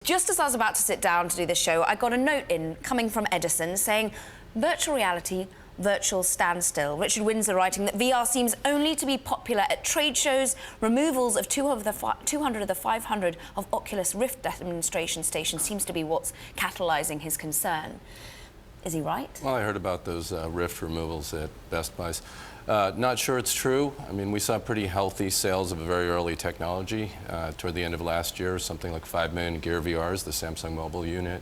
Just as I was about to sit down to do this show, I got a note in coming from Edison saying, virtual reality, virtual standstill. Richard Winslow writing that VR seems only to be popular at trade shows, removals of 200 of the 500 of Oculus Rift demonstration stations seems to be what's catalyzing his concern. Is he right? Well, I heard about those Rift removals at Best Buys. Not sure it's true. I mean, we saw pretty healthy sales of a very early technology toward the end of last year, something like 5 million Gear VRs, the Samsung mobile unit,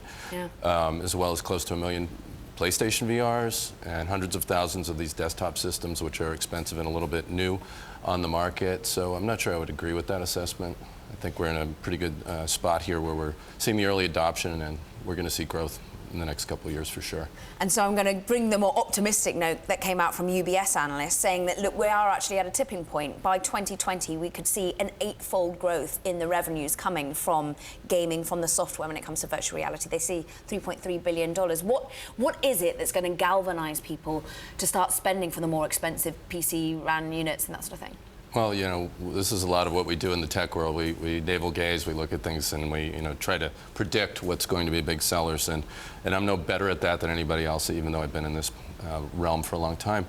as well as close to 1 million PlayStation VRs and hundreds of thousands of these desktop systems, which are expensive and a little bit new on the market. So I'm not sure I would agree with that assessment. I think we're in a pretty good spot here where we're seeing the early adoption, and we're going to see growth in the next couple of years for sure. And so I'm going to bring the more optimistic note that came out from UBS analysts saying that, look, we are actually at a tipping point. By 2020, we could see an 8-fold growth in the revenues coming from gaming, from the software when it comes to virtual reality. They see $3.3 billion. What is it that's going to galvanize people to start spending for the more expensive PC RAN units and that sort of thing? Well, you know, this is a lot of what we do in the tech world. We navel gaze, we look at things, and we, try to predict what's going to be big sellers. And I'm no better at that than anybody else, even though I've been in this realm for a long time.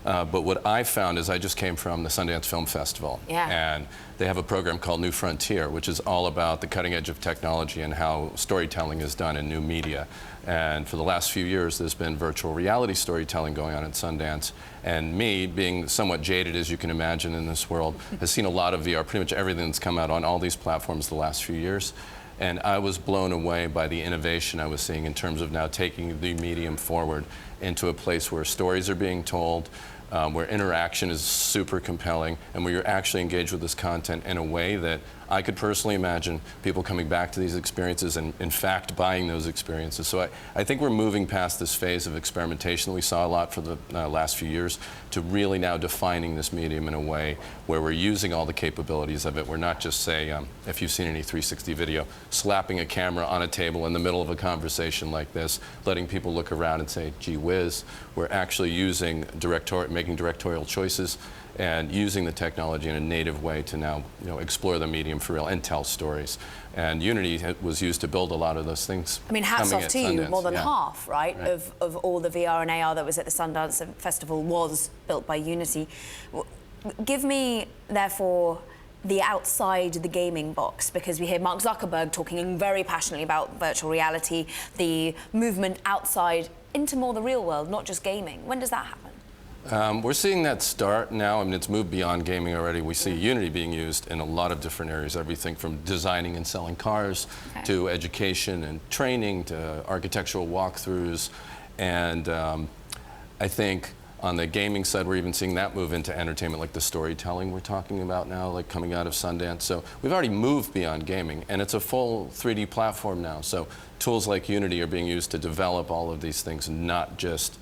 But what I found is I just came from the Sundance Film Festival, and they have a program called New Frontier, which is all about the cutting edge of technology and how storytelling is done in new media. And for the last few years, there's been virtual reality storytelling going on at Sundance. And me, being somewhat jaded, as you can imagine, in this world, has seen a lot of VR, pretty much everything that's come out on all these platforms the last few years. And I was blown away by the innovation I was seeing in terms of now taking the medium forward into a place where stories are being told, where interaction is super compelling, and where you're actually engaged with this content in a way that I could personally imagine people coming back to these experiences and, in fact, buying those experiences. So I think we're moving past this phase of experimentation that we saw a lot for the last few years to really now defining this medium in a way where we're using all the capabilities of it. We're not just, say, if you've seen any 360 video, slapping a camera on a table in the middle of a conversation like this, letting people look around and say, gee whiz. We're actually using making directorial choices and using the technology in a native way to now explore the medium for real and tell stories. And Unity was used to build a lot of those things. I mean, hats off to you. More than half, right, right, of all the VR and AR that was at the Sundance Festival was built by Unity. Give me, therefore, the outside the gaming box, because we hear Mark Zuckerberg talking very passionately about virtual reality, the movement outside into more the real world, not just gaming. When does that happen? We're seeing that start now. I mean, it's moved beyond gaming already. We see Unity being used in a lot of different areas, everything from designing and selling cars to education and training to architectural walkthroughs. And I think on the gaming side, we're even seeing that move into entertainment, like the storytelling we're talking about now, like coming out of Sundance. So we've already moved beyond gaming, and it's a full 3D platform now. So tools like Unity are being used to develop all of these things, not just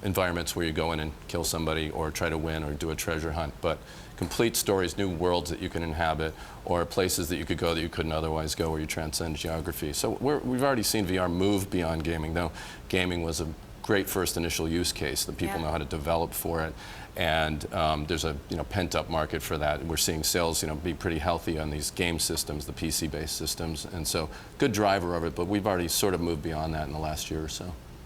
environments where you go in and kill somebody or try to win or do a treasure hunt, but complete stories, new worlds that you can inhabit, or places that you could go that you couldn't otherwise go, where you transcend geography. So we've already seen VR move beyond gaming, though gaming was a great first initial use case that people know how to develop for it. And there's a pent-up market for that. We're seeing sales be pretty healthy on these game systems, the PC-based systems, and so good driver of it, but we've already sort of moved beyond that in the last year or so.